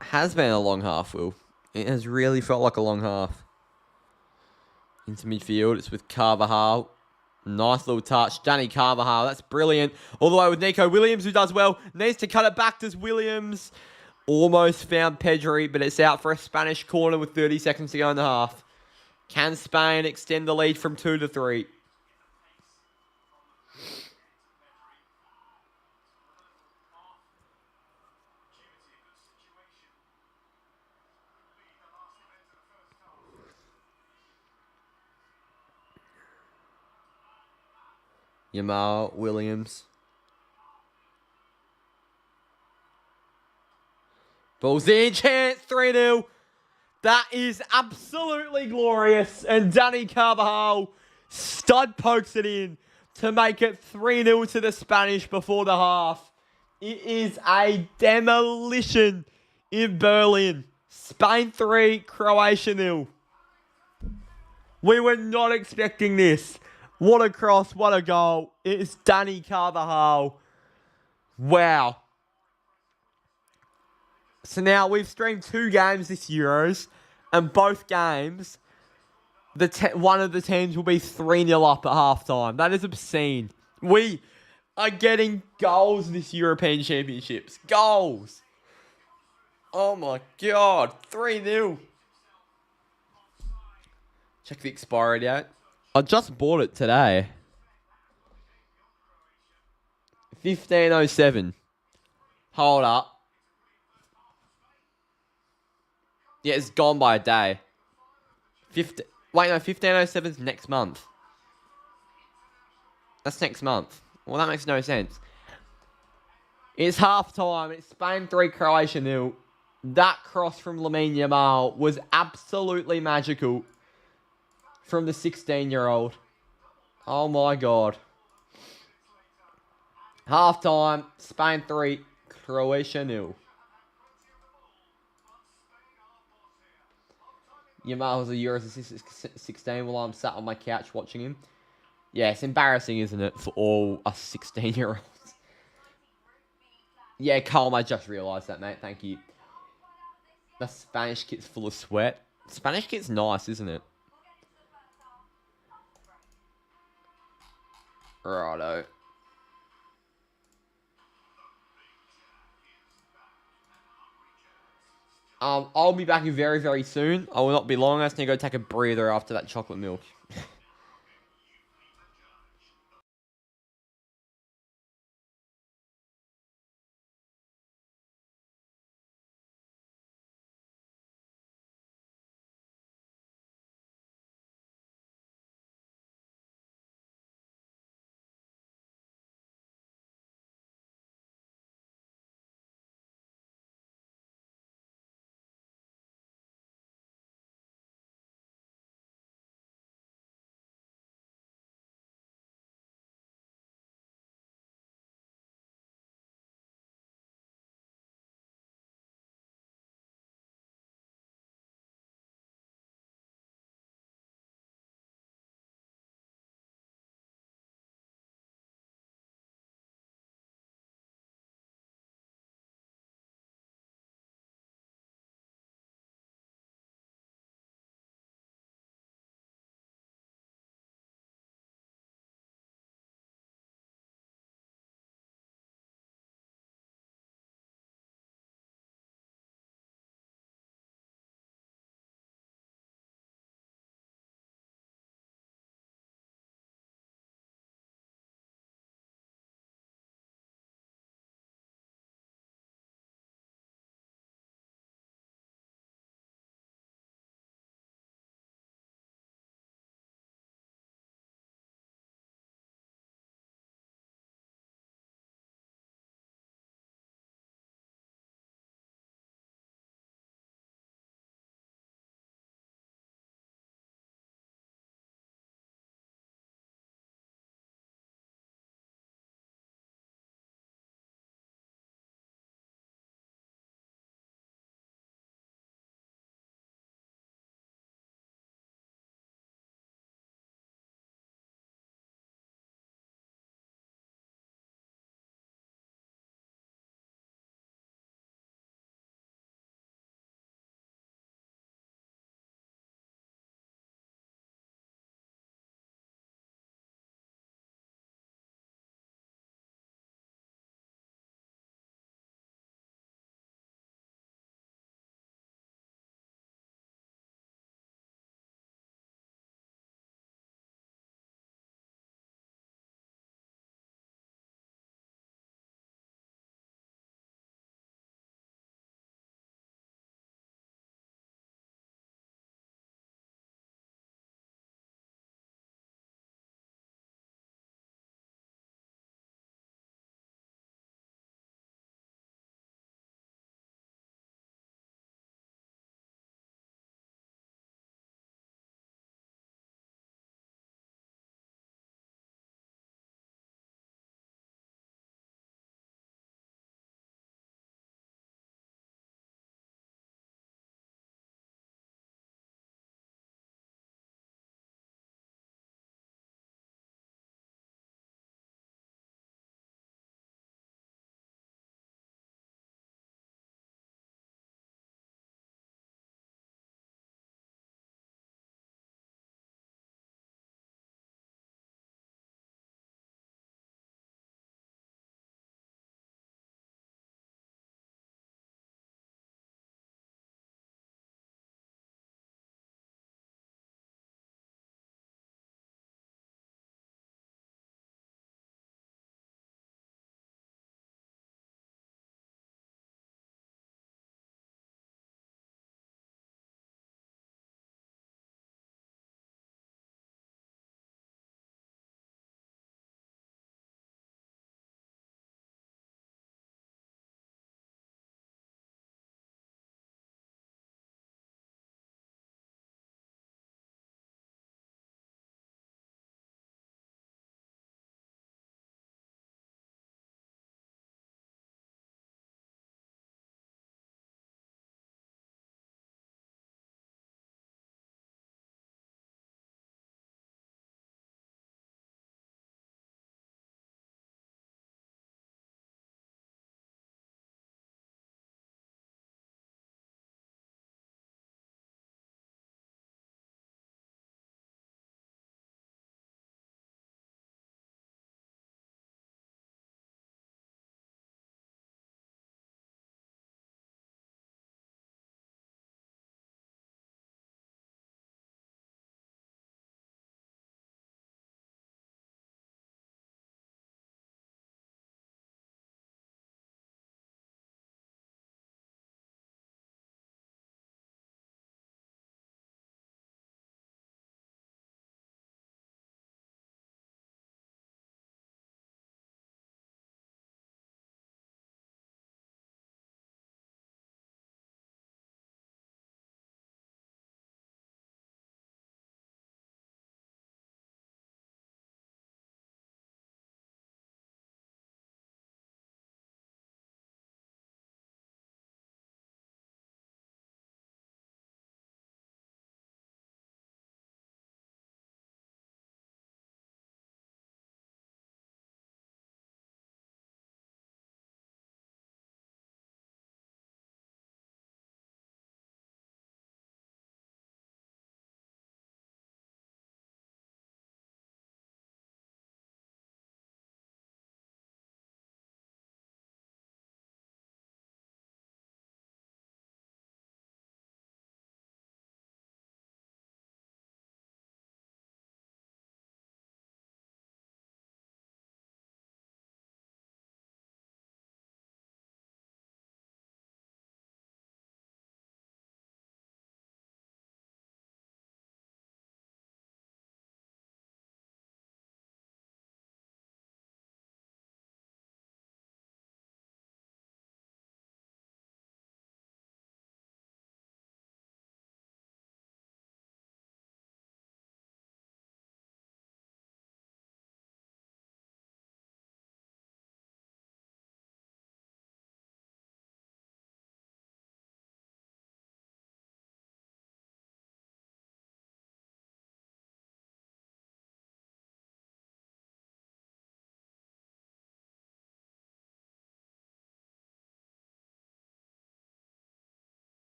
Has been a long half, Will. It has really felt like a long half. Into midfield, it's with Carvajal. Nice little touch. Danny Carvajal, that's brilliant. All the way with Nico Williams, who does well. Needs to cut it back, does Williams. Almost found Pedri, but it's out for a Spanish corner with 30 seconds to go in the half. Can Spain extend the lead from 2 to 3? Jamal Williams. Ball's in, chance, 3-0. That is absolutely glorious. And Danny Carvajal stud pokes it in to make it 3-0 to the Spanish before the half. It is a demolition in Berlin. Spain 3, Croatia 0. We were not expecting this. What a cross, what a goal. It's Danny Carvajal. Wow. So now we've streamed 2 games this Euros, and both games, one of the teams will be 3-0 up at halftime. That is obscene. We are getting goals this European Championships. Goals. Oh my god. 3-0. Check the expiry date. I just bought it today. 1507. Hold up. Yeah, it's gone by a day. 1507 is next month. That's next month. Well, that makes no sense. It's half time. It's Spain 3, Croatia 0. That cross from Lamine Yamal was absolutely magical from the 16-year-old. Oh my god. Half time. Spain 3, Croatia 0. Yamal was a Euros assist at 16 while I'm sat on my couch watching him. Yeah, it's embarrassing, isn't it, for all us 16-year-olds? Yeah, Colm, I just realised that, mate. Thank you. The Spanish kit's full of sweat. Spanish kit's nice, isn't it? Righto. I'll be back very, very soon. I will not be long. I just need to go take a breather after that chocolate milk.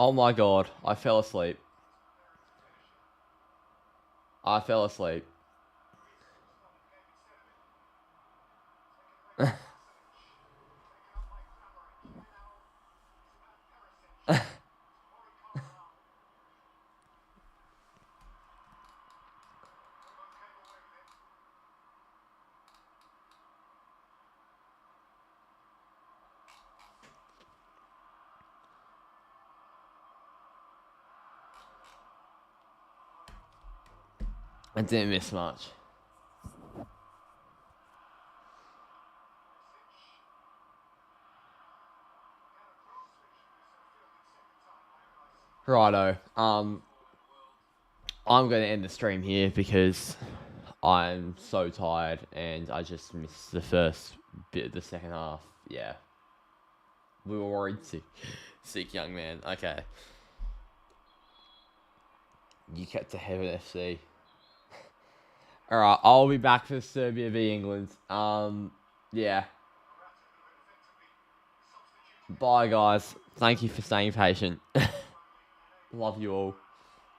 Oh my god, I fell asleep. I fell asleep. I didn't miss much. Righto. I'm going to end the stream here because I'm so tired and I just missed the first bit of the second half. Yeah. We were worried sick. Sick young man. Okay. UCATT to Heaven FC. Alright, I'll be back for Serbia v England. Yeah. Bye guys. Thank you for staying patient. Love you all.